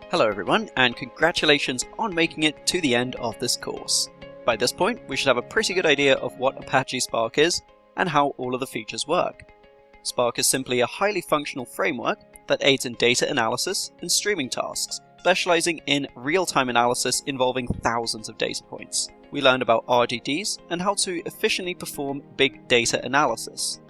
Hello everyone, and congratulations on making it to the end of this course. By this point, we should have a pretty good idea of what Apache Spark is and how all of the features work. Spark is simply a highly functional framework that aids in data analysis and streaming tasks, specializing in real-time analysis involving thousands of data points. We learned about RDDs and how to efficiently perform big data analysis.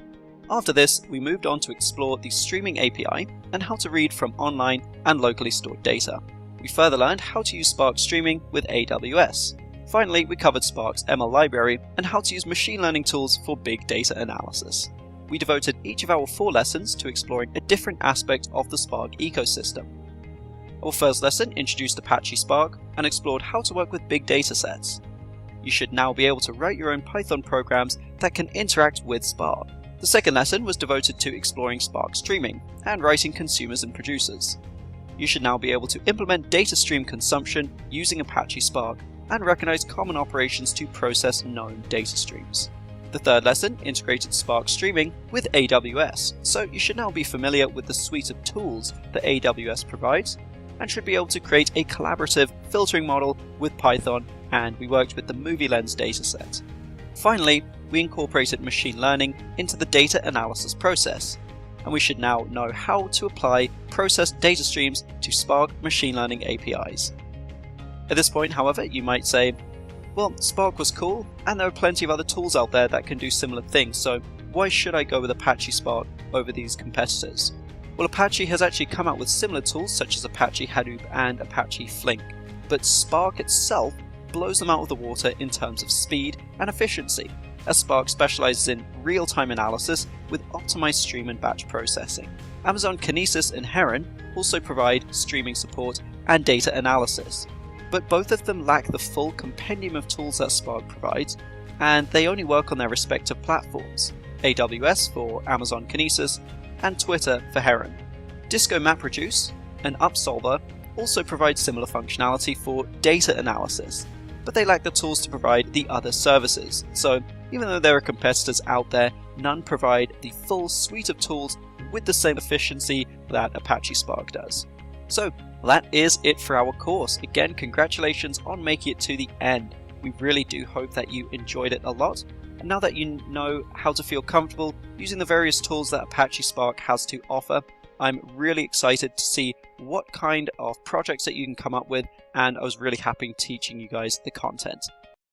After this, we moved on to explore the streaming API and how to read from online and locally stored data. We further learned how to use Spark streaming with AWS. Finally, we covered Spark's ML library and how to use machine learning tools for big data analysis. We devoted each of our 4 lessons to exploring a different aspect of the Spark ecosystem. Our first lesson introduced Apache Spark and explored how to work with big data sets. You should now be able to write your own Python programs that can interact with Spark. The second lesson was devoted to exploring Spark streaming and writing consumers and producers. You should now be able to implement data stream consumption using Apache Spark and recognize common operations to process known data streams. The third lesson integrated Spark streaming with AWS, so you should now be familiar with the suite of tools that AWS provides and should be able to create a collaborative filtering model with Python, and we worked with the Movie Lens dataset. Finally, we incorporated machine learning into the data analysis process, and we should now know how to apply processed data streams to Spark machine learning APIs. At this point, however, you might say, well, Spark was cool, and there are plenty of other tools out there that can do similar things, so why should I go with Apache Spark over these competitors? Well, Apache has actually come out with similar tools such as Apache Hadoop and Apache Flink, but Spark itself blows them out of the water in terms of speed and efficiency, as Spark specializes in real-time analysis with optimized stream and batch processing. Amazon Kinesis and Heron also provide streaming support and data analysis, but both of them lack the full compendium of tools that Spark provides, and they only work on their respective platforms, AWS for Amazon Kinesis and Twitter for Heron. Disco MapReduce and Upsolver also provide similar functionality for data analysis, but they lack the tools to provide the other services. So even though there are competitors out there, none provide the full suite of tools with the same efficiency that Apache Spark does. So that is it for our course. Again, congratulations on making it to the end. We really do hope that you enjoyed it a lot. And now that you know how to feel comfortable using the various tools that Apache Spark has to offer, I'm really excited to see what kind of projects that you can come up with, and I was really happy teaching you guys the content.